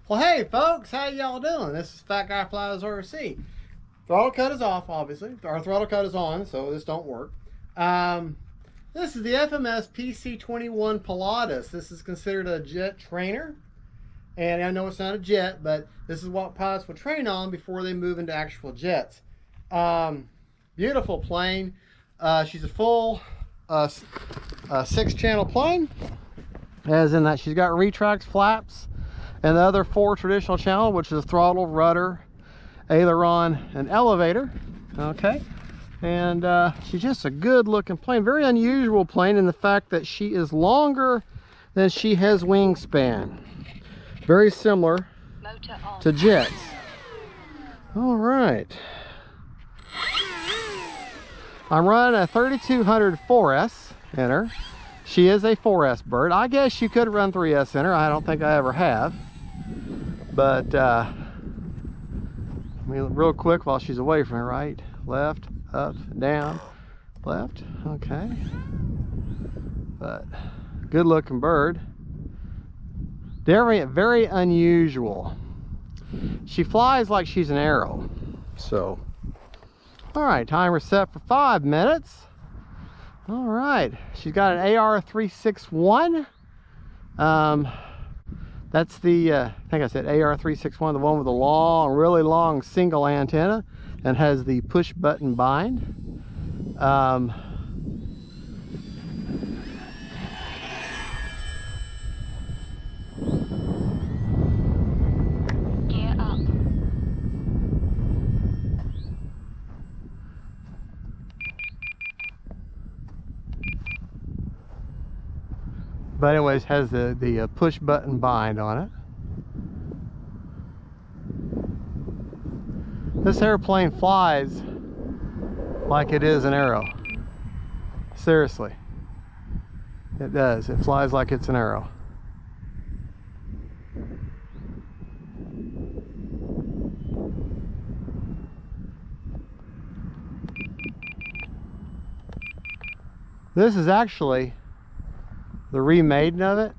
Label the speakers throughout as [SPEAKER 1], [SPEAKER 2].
[SPEAKER 1] Well, hey folks, how y'all doing? This is Fat Guy Pilatus RC. Throttle cut is off, obviously. Our throttle cut is on, so this don't work. This is the FMS PC-21 Pilatus. This is considered a jet trainer. And I know it's not a jet, but this is what pilots will train on before they move into actual jets. Beautiful plane. She's a full 6-channel plane. As in that she's got retracts, flaps, and the other 4 traditional channel, which is throttle, rudder, aileron, and elevator. Okay. And she's just a good looking plane. Very unusual plane in the fact that she is longer than she has wingspan. Very similar to jets. All right. I'm running a 3200 4S in her. She is a 4S bird. I guess you could run 3S in her. I don't think I ever have. But, I mean, real quick while she's away from me, right, left, up, down, left, okay. But, good looking bird. Very unusual. She flies like she's an arrow. So, all right, timer set for 5 minutes. All right, she's got an AR361. That's the, I think I said AR361, the one with the long, really long single antenna and has the push button bind.
[SPEAKER 2] Gear up.
[SPEAKER 1] But anyways, has the push button bind on it. This airplane flies like it is an arrow. Seriously. It does. It flies like it's an arrow. This is actually the remaiden of it.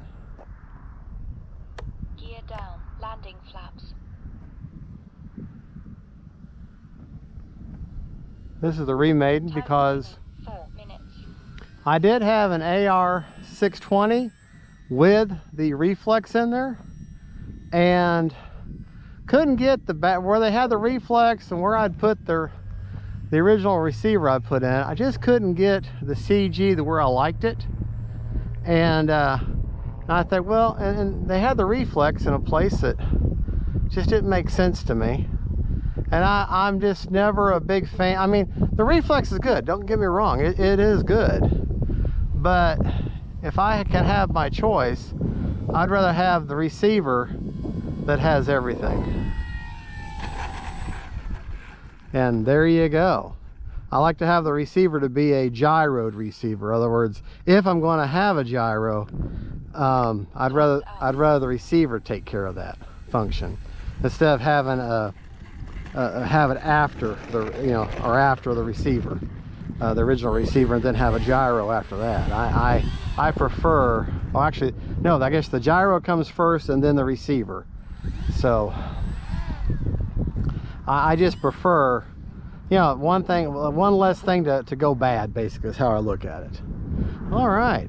[SPEAKER 2] Gear down. Landing flaps.
[SPEAKER 1] This is the remaiden because
[SPEAKER 2] 4 minutes.
[SPEAKER 1] I did have an AR620 with the reflex in there and couldn't get the back where they had the reflex and where I'd put the original receiver I put in. I just couldn't get the CG to where I liked it. And I thought, well, and they had the reflex in a place that just didn't make sense to me. And I'm just never a big fan. I mean, the reflex is good, don't get me wrong, it is good. But if I can have my choice, I'd rather have the receiver that has everything. And there you go. I like to have the receiver to be a gyroed receiver. In other words, if I'm going to have a gyro, I'd rather the receiver take care of that function instead of having have it after the or after the receiver, the original receiver, and then have a gyro after that. I prefer. Well, actually, no. I guess the gyro comes first and then the receiver. So I just prefer. One less thing to go bad, basically, is how I look at it. All right.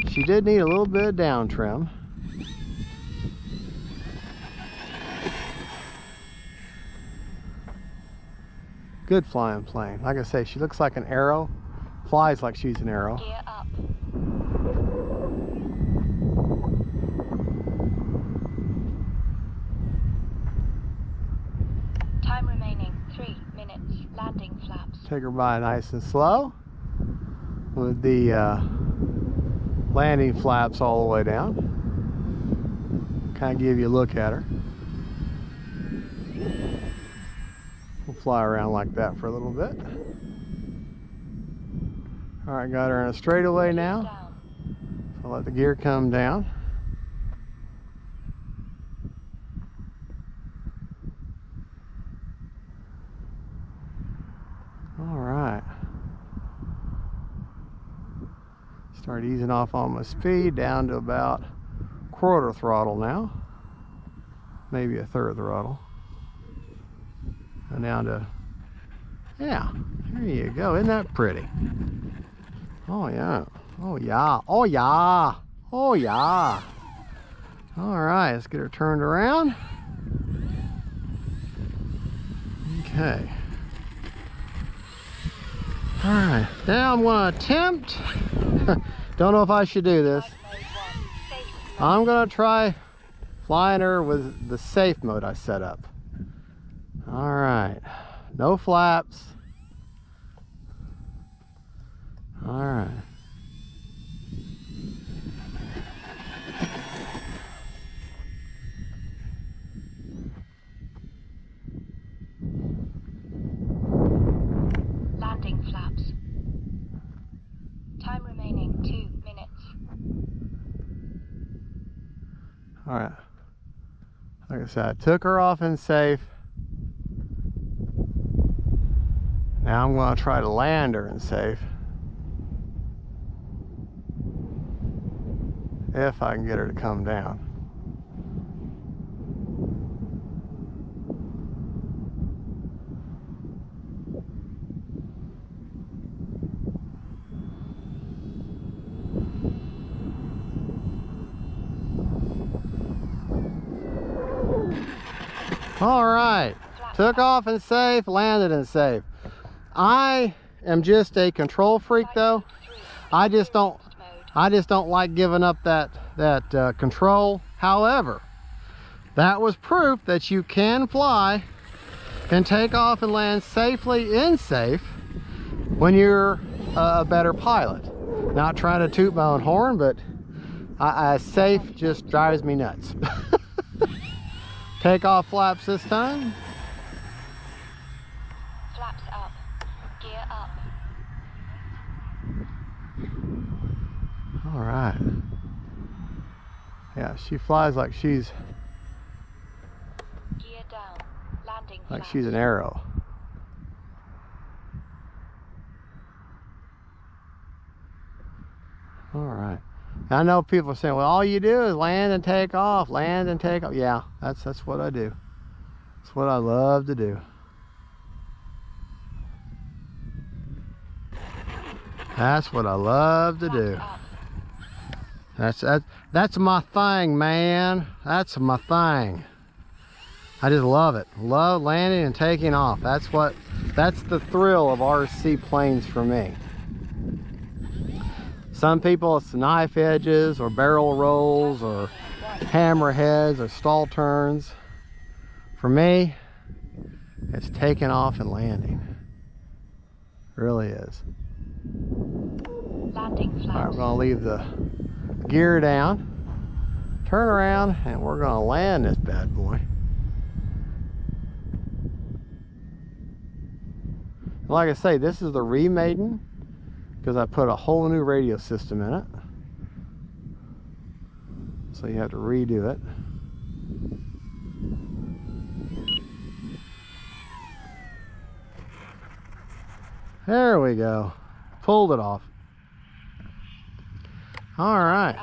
[SPEAKER 1] She did need a little bit of down trim. Good flying plane. Like I say, she looks like an arrow. Flies like she's an arrow.
[SPEAKER 2] Gear up. Time remaining 3 minutes. Landing flaps.
[SPEAKER 1] Take her by nice and slow with the landing flaps all the way down. Kind of give you a look at her. We'll fly around like that for a little bit. All right, got her in a straightaway now. I'll let the gear come down. All right. Start easing off on my speed down to about quarter throttle now. maybe a third throttle. And down to, yeah, there you go. Isn't that pretty? Oh yeah, oh yeah, oh yeah, oh yeah. All right, let's get her turned around. Okay. All right, now I'm gonna attempt, don't know if I should do this. I'm gonna try flying her with the safe mode I set up. All right, no flaps. All right.
[SPEAKER 2] Landing flaps. Time remaining 2 minutes.
[SPEAKER 1] All right. Like I said, I took her off in safe. Now I'm going to try to land her in safe. If I can get her to come down. All right, took off in safe, landed in safe. I am just a control freak though. I just don't like giving up that control. However, that was proof that you can fly and take off and land safely in safe when you're a better pilot. Not trying to toot my own horn, but safe just drives me nuts. Take off flaps this time.
[SPEAKER 2] Flaps up. Gear up.
[SPEAKER 1] All right. Yeah, she flies like she's
[SPEAKER 2] Gear down. Landing
[SPEAKER 1] like
[SPEAKER 2] flaps.
[SPEAKER 1] she's an arrow. All right. I know people are saying, well, all you do is land and take off, land and take off. Yeah, that's what I do. That's what I love to do. That's what I love to do. That's my thing, man. That's my thing. I just love it. Love landing and taking off. That's the thrill of RC planes for me. Some people, it's knife edges or barrel rolls or hammer heads or stall turns. For me, it's taking off and landing. It really is.
[SPEAKER 2] Landing flaps.
[SPEAKER 1] All right, we're gonna leave the gear down, turn around, and we're gonna land this bad boy. Like I say, this is the REMAIDEN, because I put a whole new radio system in it. So you have to redo it. There we go. Pulled it off. All right.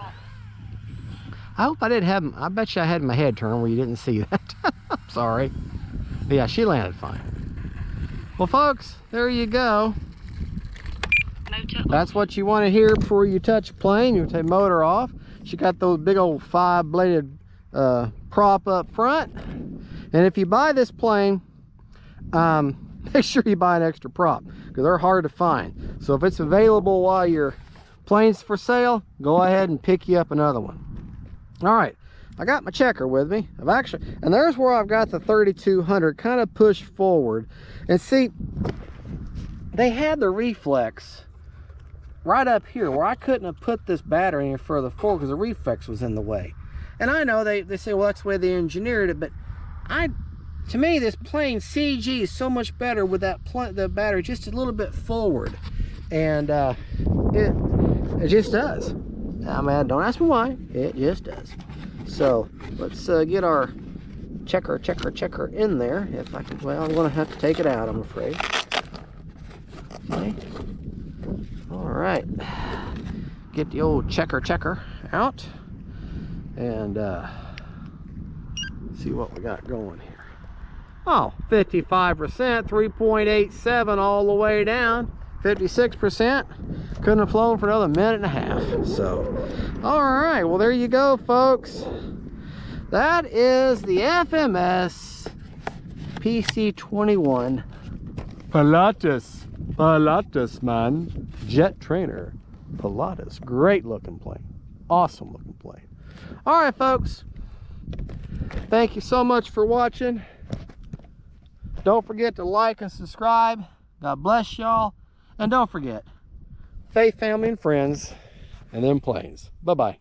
[SPEAKER 1] I hope I didn't have, I bet you I had my head turned where you didn't see that. I'm sorry. But yeah, she landed fine. Well, folks, there you go. That's what you want to hear before you touch a plane. You take motor off. She got those big old 5-bladed prop up front. And if you buy this plane, make sure you buy an extra prop because they're hard to find. So if it's available while your plane's for sale, go ahead and pick you up another one. All right, I got my checker with me. And there's where I've got the 3200 kind of pushed forward. And see, they had the reflex right up here where I couldn't have put this battery any further forward because the reflex was in the way. And I know they say, well, that's the way they engineered it, but to me, this plane CG is so much better with the battery just a little bit forward. And it just does. I mean, don't ask me why, it just does. So let's get our checker in there. If I can, well, I'm gonna have to take it out, I'm afraid. Okay. All right, get the old checker out and See what we got going here. Oh, 55%, 3.87 all the way down. 56%. Couldn't have flown for another minute and a half. So, all right. Well, there you go, folks. That is the FMS PC-21 Pilatus. Pilatus, man. Jet trainer. Pilatus. Great looking plane. Awesome looking plane. All right, folks. Thank you so much for watching. Don't forget to like and subscribe. God bless y'all. And don't forget, faith, family, and friends, and them planes. Bye-bye.